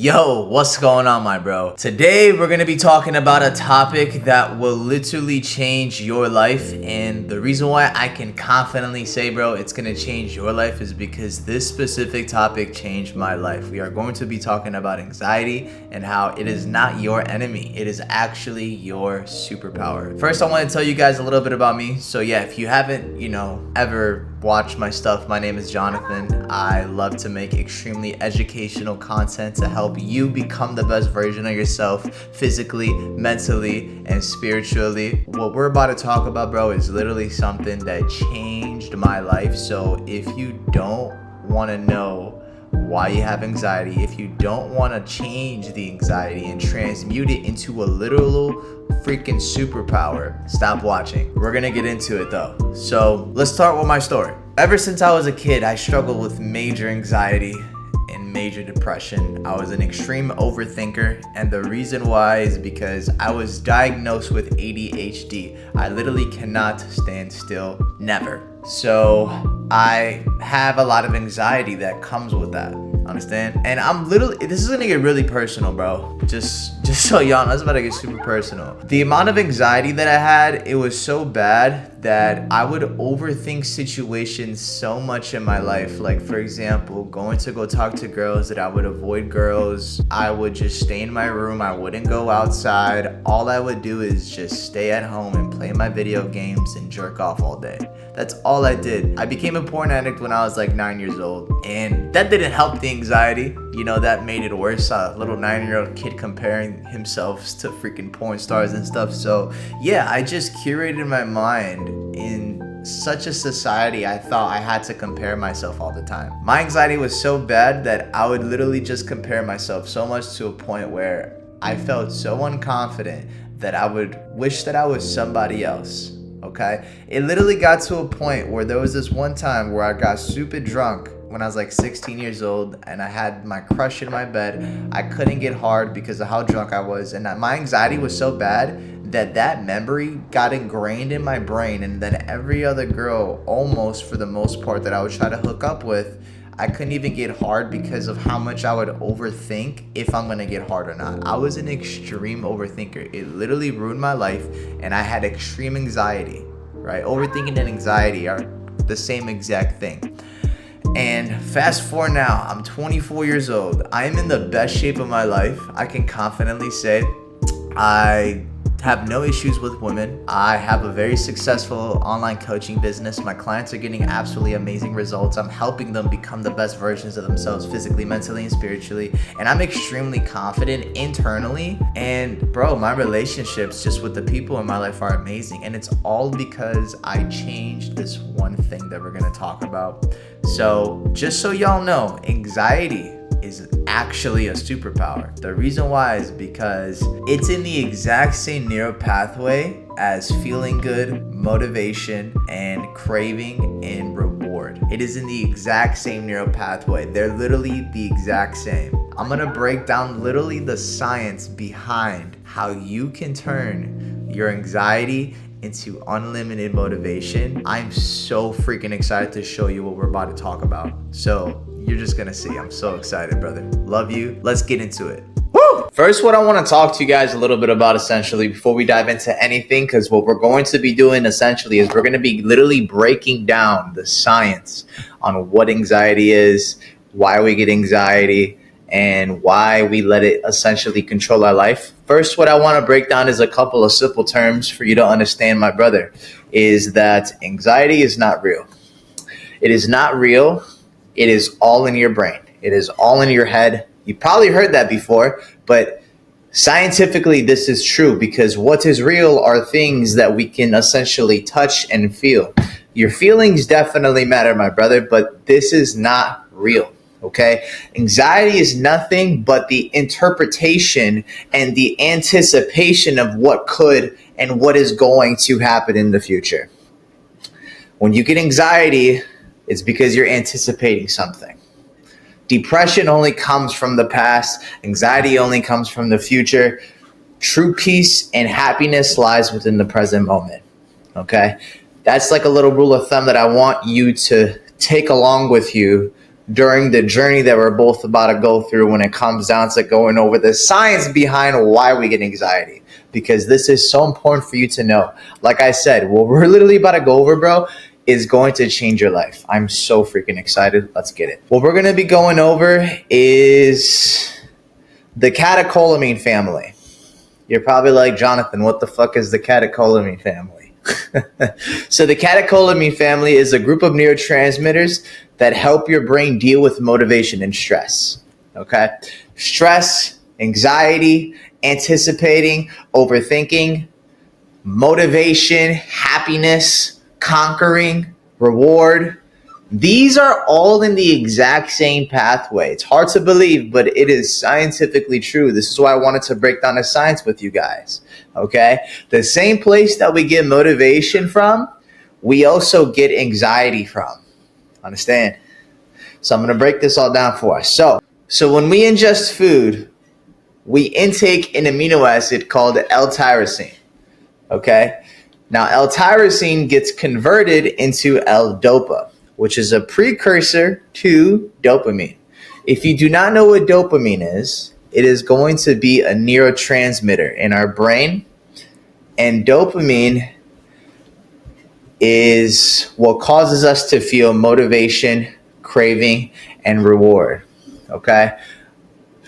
Yo, what's going on, my bro? Today, we're gonna be talking about a topic that will literally change your life. And the reason why I can confidently say, bro, it's gonna change your life is because this specific topic changed my life. We are going to be talking about anxiety and how it is not your enemy. It is actually your superpower. First, I want to tell you guys a little bit about me. So yeah, if you haven't, ever watched my stuff, my name is Jonathan. I love to make extremely educational content to help you become the best version of yourself physically, mentally, and spiritually. What we're about to talk about, bro, is literally something that changed my life. So if you don't want to know why you have anxiety, if you don't want to change the anxiety and transmute it into a literal freaking superpower, stop watching. We're gonna get into it though. So let's start with my story. Ever since I was a kid, I struggled with major anxiety and major depression. I was an extreme overthinker, and the reason why is because I was diagnosed with ADHD. I literally cannot stand still, never. So I have a lot of anxiety that comes with that. Understand? And this is gonna get really personal, bro. Just so y'all know, it's about to get super personal. The amount of anxiety that I had, it was so bad that I would overthink situations so much in my life. Like, for example, going to go talk to girls, that I would avoid girls. I would just stay in my room. I wouldn't go outside. All I would do is just stay at home and play my video games and jerk off all day. That's all I did. I became a porn addict when I was like 9 years old, and that didn't help the anxiety. That made it worse. A little 9-year-old kid comparing himself to freaking porn stars and stuff. So yeah, I just curated my mind in such a society. I thought I had to compare myself all the time. My anxiety was so bad that I would literally just compare myself so much to a point where I felt so unconfident that I would wish that I was somebody else. Okay? It literally got to a point where there was this one time where I got stupid drunk when I was like 16 years old, and I had my crush in my bed. I couldn't get hard because of how drunk I was, and my anxiety was so bad that memory got ingrained in my brain. And then every other girl, almost for the most part, that I would try to hook up with, I couldn't even get hard because of how much I would overthink if I'm gonna get hard or not. I was an extreme overthinker. It literally ruined my life, and I had extreme anxiety, right? Overthinking and anxiety are the same exact thing. And fast forward now, I'm 24 years old. I am in the best shape of my life. I can confidently say I have no issues with women. I have a very successful online coaching business. My clients are getting absolutely amazing results. I'm helping them become the best versions of themselves physically, mentally, and spiritually. And I'm extremely confident internally. And bro, my relationships just with the people in my life are amazing. And it's all because I changed this one thing that we're gonna talk about. So just so y'all know, anxiety is actually a superpower. The reason why is because it's in the exact same neural pathway as feeling good, motivation, and craving and reward. It is in the exact same neural pathway. They're literally the exact same. I'm gonna break down literally the science behind how you can turn your anxiety into unlimited motivation. I'm so freaking excited to show you what we're about to talk about. So you're just gonna see. I'm so excited, brother. Love you. Let's get into it. Woo! First, what I want to talk to you guys a little bit about essentially before we dive into anything, because what we're going to be doing essentially is we're going to be literally breaking down the science on what anxiety is, why we get anxiety, and why we let it essentially control our life. First, what I want to break down is a couple of simple terms for you to understand, my brother, is that anxiety is not real. It is not real. It is all in your brain. It is all in your head. You probably heard that before, but scientifically, this is true because what is real are things that we can essentially touch and feel. Your feelings definitely matter, my brother, but this is not real. Okay? Anxiety is nothing but the interpretation and the anticipation of what could and what is going to happen in the future. When you get anxiety, it's because you're anticipating something. Depression only comes from the past. Anxiety only comes from the future. True peace and happiness lies within the present moment. Okay? That's like a little rule of thumb that I want you to take along with you during the journey that we're both about to go through when it comes down to going over the science behind why we get anxiety. Because this is so important for you to know. Like I said, what we're literally about to go over, bro, is going to change your life. I'm so freaking excited. Let's get it. What we're going to be going over is the catecholamine family. You're probably like, Jonathan, what the fuck is the catecholamine family? So the catecholamine family is a group of neurotransmitters that help your brain deal with motivation and stress. Okay? Stress, anxiety, anticipating, overthinking, motivation, happiness, conquering, reward. These are all in the exact same pathway. It's hard to believe, but it is scientifically true. This is why I wanted to break down the science with you guys. Okay? The same place that we get motivation from, we also get anxiety from. Understand? So I'm going to break this all down for us. So when we ingest food, we intake an amino acid called L-tyrosine. Okay? Now, L-tyrosine gets converted into L-dopa, which is a precursor to dopamine. If you do not know what dopamine is, it is going to be a neurotransmitter in our brain. And dopamine is what causes us to feel motivation, craving, and reward. Okay?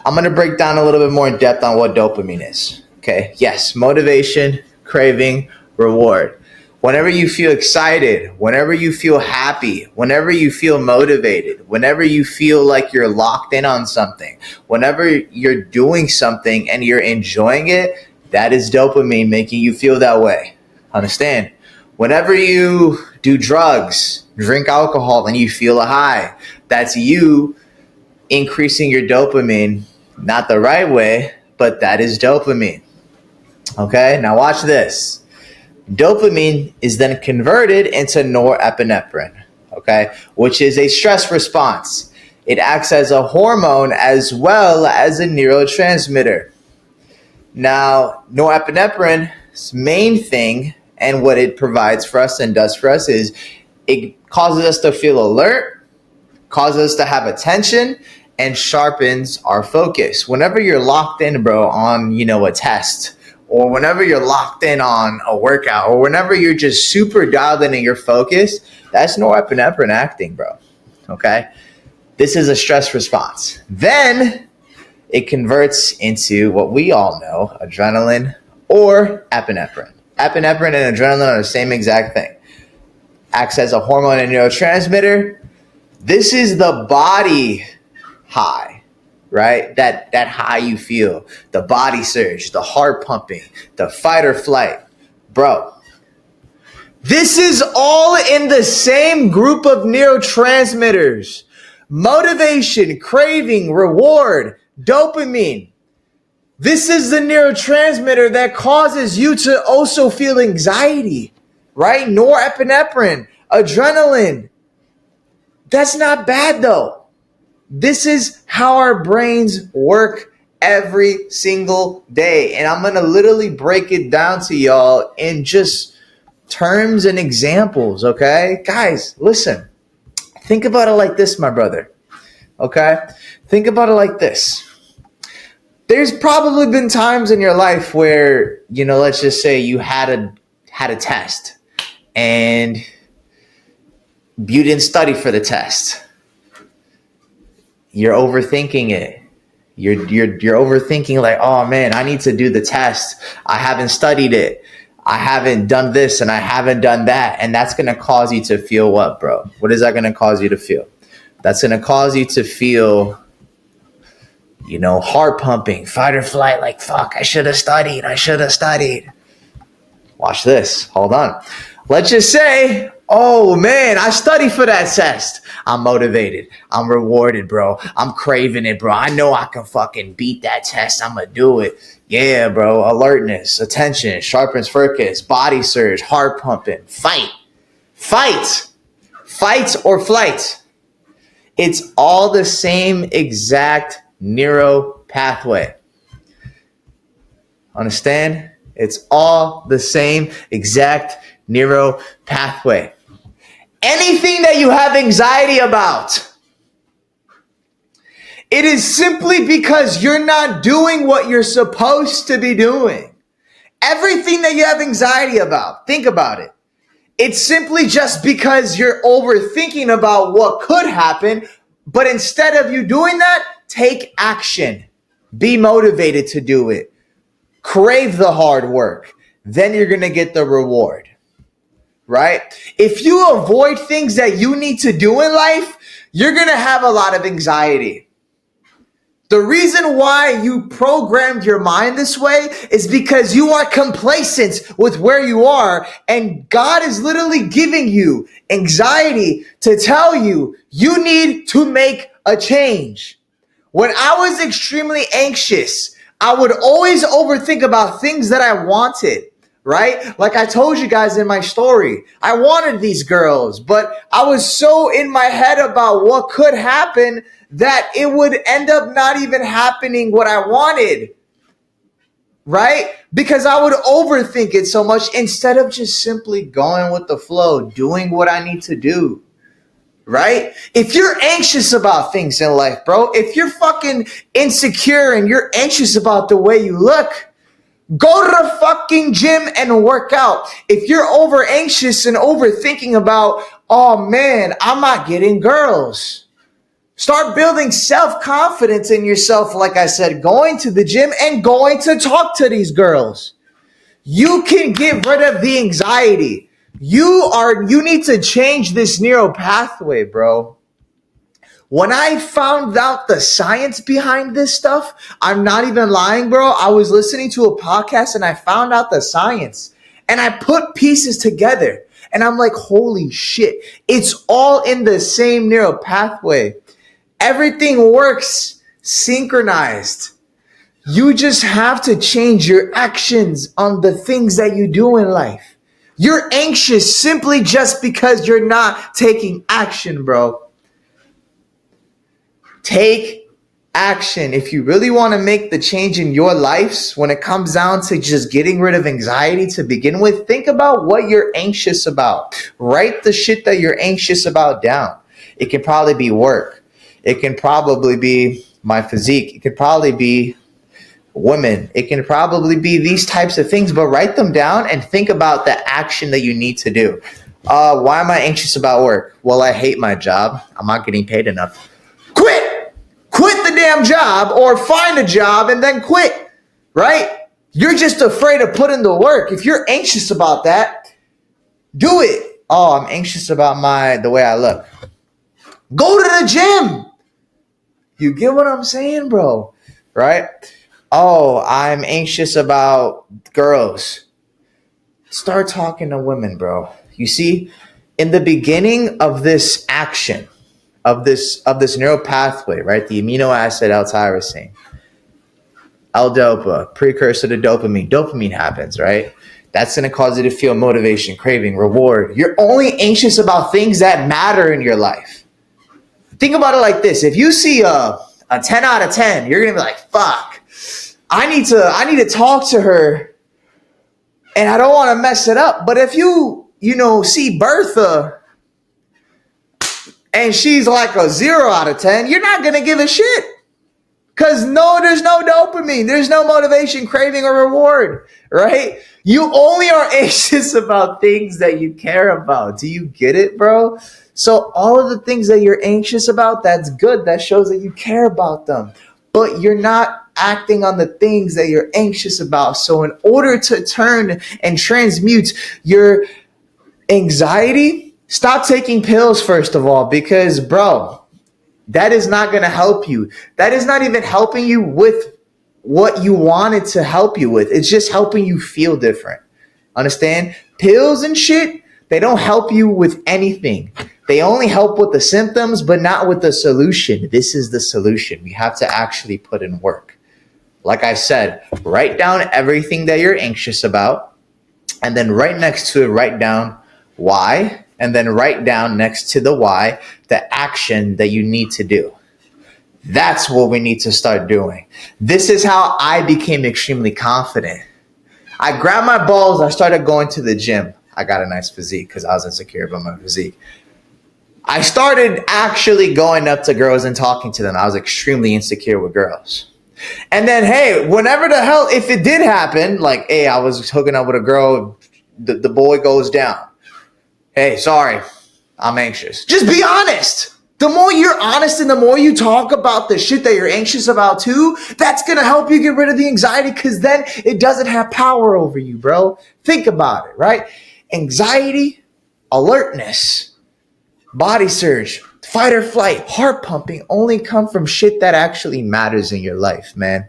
I'm going to break down a little bit more in depth on what dopamine is. Okay? Yes, motivation, craving, reward. Whenever you feel excited, whenever you feel happy, whenever you feel motivated, whenever you feel like you're locked in on something, whenever you're doing something and you're enjoying it, that is dopamine making you feel that way. Understand? Whenever you do drugs, drink alcohol, and you feel a high, that's you increasing your dopamine. Not the right way, but that is dopamine. Okay? Now watch this. Dopamine is then converted into norepinephrine, okay, which is a stress response. It acts as a hormone as well as a neurotransmitter. Now, norepinephrine's main thing and what it provides for us and does for us is it causes us to feel alert, causes us to have attention, and sharpens our focus. Whenever you're locked in, bro, on, a test, or whenever you're locked in on a workout, or whenever you're just super dialed in your focus, that's norepinephrine acting, bro. Okay? This is a stress response. Then it converts into what we all know, adrenaline or epinephrine. Epinephrine and adrenaline are the same exact thing. Acts as a hormone and neurotransmitter. This is the body high, right? That high you feel, the body surge, the heart pumping, the fight or flight. Bro, this is all in the same group of neurotransmitters. Motivation, craving, reward, dopamine. This is the neurotransmitter that causes you to also feel anxiety, right? Norepinephrine, adrenaline. That's not bad though. This is how our brains work every single day. And I'm going to literally break it down to y'all in just terms and examples, okay? Guys, listen. Think about it like this, my brother, okay? Think about it like this. There's probably been times in your life where, let's just say you had a test and you didn't study for the test. You're overthinking it. You're overthinking like, oh man, I need to do the test. I haven't studied it. I haven't done this and I haven't done that. And that's going to cause you to feel what, bro? What is that going to cause you to feel? That's going to cause you to feel, heart pumping, fight or flight, like, fuck, I should have studied. Watch this. Hold on. Let's just say, oh man, I studied for that test. I'm motivated. I'm rewarded, bro. I'm craving it, bro. I know I can fucking beat that test. I'm gonna do it. Yeah, bro. Alertness, attention, sharpens focus, body surge, heart pumping, fight or flight. It's all the same exact neuro pathway. Understand? It's all the same exact neuro pathway. Anything that you have anxiety about, It is simply because you're not doing what you're supposed to be doing. Everything that you have anxiety about, think about it. It's simply just because you're overthinking about what could happen. But instead of you doing that, take action. Be motivated to do it. Crave the hard work. Then you're going to get the reward. Right? If you avoid things that you need to do in life, you're going to have a lot of anxiety. The reason why you programmed your mind this way is because you are complacent with where you are, and God is literally giving you anxiety to tell you you need to make a change. When I was extremely anxious, I would always overthink about things that I wanted, right? Like I told you guys in my story, I wanted these girls, but I was so in my head about what could happen that it would end up not even happening what I wanted, right? Because I would overthink it so much instead of just simply going with the flow, doing what I need to do, right? If you're anxious about things in life, bro, if you're fucking insecure and you're anxious about the way you look, go to the fucking gym and work out. If you're over anxious and overthinking about, oh man, I'm not getting girls, start building self-confidence in yourself. Like I said, going to the gym and going to talk to these girls. You can get rid of the anxiety. You need to change this neural pathway, bro. When I found out the science behind this stuff, I'm not even lying, bro. I was listening to a podcast and I found out the science and I put pieces together and I'm like, holy shit, it's all in the same neural pathway. Everything works synchronized. You just have to change your actions on the things that you do in life. You're anxious simply just because you're not taking action, bro. Take action. If you really want to make the change in your lives, when it comes down to just getting rid of anxiety to begin with, think about what you're anxious about. Write the shit that you're anxious about down. It can probably be work. It can probably be my physique. It could probably be women. It can probably be these types of things, but write them down and think about the action that you need to do. Why am I anxious about work? Well, I hate my job. I'm not getting paid enough. Quit the damn job or find a job and then quit, right? You're just afraid to put in the work. If you're anxious about that, do it. Oh, I'm anxious about the way I look. Go to the gym. You get what I'm saying, bro? Right? Oh, I'm anxious about girls. Start talking to women, bro. You see, in the beginning of this action, of this neural pathway, right? The amino acid L-tyrosine, L-dopa, precursor to dopamine. Dopamine happens, right? That's going to cause you to feel motivation, craving, reward. You're only anxious about things that matter in your life. Think about it like this. If you see a 10 out of 10, you're going to be like, fuck, I need to talk to her and I don't want to mess it up. But if you see Bertha and she's like a 0 out of 10, you're not going to give a shit. Because there's no dopamine. There's no motivation, craving, or reward, right? You only are anxious about things that you care about. Do you get it, bro? So all of the things that you're anxious about, that's good. That shows that you care about them. But you're not acting on the things that you're anxious about. So in order to turn and transmute your anxiety, stop taking pills, first of all, because, bro, that is not going to help you. That is not even helping you with what you wanted to help you with. It's just helping you feel different. Understand? Pills and shit, they don't help you with anything. They only help with the symptoms, but not with the solution. This is the solution. We have to actually put in work. Like I said, write down everything that you're anxious about, and then right next to it, write down why, and then write down next to the why, the action that you need to do. That's what we need to start doing. This is how I became extremely confident. I grabbed my balls. I started going to the gym. I got a nice physique because I was insecure about my physique. I started actually going up to girls and talking to them. I was extremely insecure with girls. And then, hey, whenever the hell, if it did happen, like, hey, I was hooking up with a girl, the boy goes down. Hey, sorry, I'm anxious. Just be honest. The more you're honest and the more you talk about the shit that you're anxious about too, that's going to help you get rid of the anxiety, because then it doesn't have power over you, bro. Think about it, right? Anxiety, alertness, body surge, fight or flight, heart pumping only come from shit that actually matters in your life, man.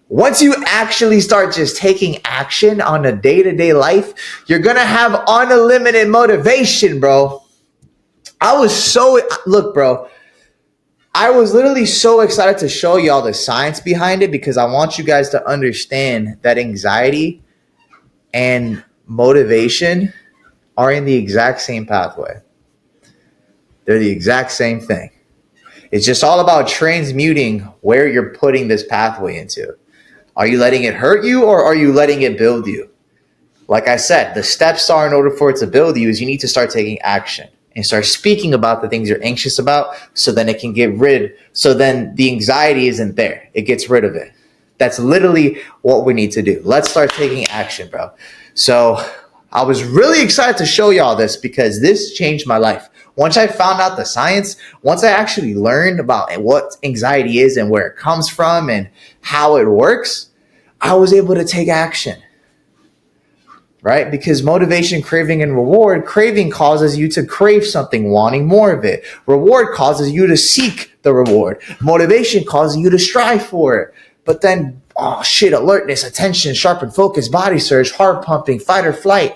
Once you actually start just taking action on a day-to-day life, you're going to have unlimited motivation, bro. Look, bro, I was literally so excited to show y'all the science behind it, because I want you guys to understand that anxiety and motivation are in the exact same pathway. They're the exact same thing. It's just all about transmuting where you're putting this pathway into. Are you letting it hurt you, or are you letting it build you? Like I said, the steps are, in order for it to build you, is you need to start taking action and start speaking about the things you're anxious about, so then it can get rid. So then the anxiety isn't there. It gets rid of it. That's literally what we need to do. Let's start taking action, bro. So I was really excited to show y'all this, because this changed my life. Once I found out the science, once I actually learned about what anxiety is and where it comes from and how it works, I was able to take action. Right? Because motivation, craving, and reward. Craving causes you to crave something, wanting more of it. Reward causes you to seek the reward. Motivation causes you to strive for it. But then, alertness, attention, sharpened focus, body surge, heart pumping, fight or flight,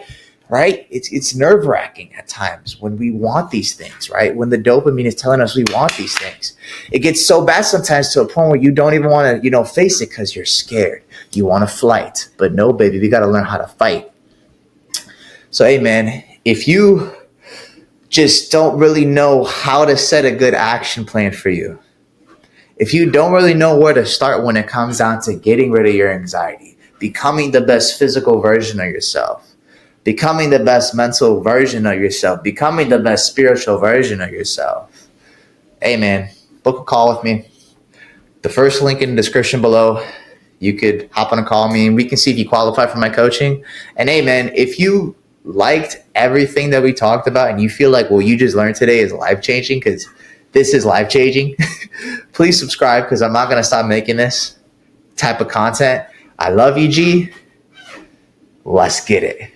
right? It's nerve-wracking at times when we want these things, right? When the dopamine is telling us we want these things. It gets so bad sometimes to a point where you don't even want to, face it, because you're scared. You want to flight. But no, baby, we got to learn how to fight. So, hey, man, if you just don't really know how to set a good action plan for you, if you don't really know where to start when it comes down to getting rid of your anxiety, becoming the best physical version of yourself, becoming the best mental version of yourself, becoming the best spiritual version of yourself, hey, man, book a call with me. The first link in the description below. You could hop on a call with me and we can see if you qualify for my coaching. And hey, man, if you liked everything that we talked about and you feel like what you just learned today is life-changing, because this is life-changing, please subscribe, because I'm not going to stop making this type of content. I love you, G. Let's get it.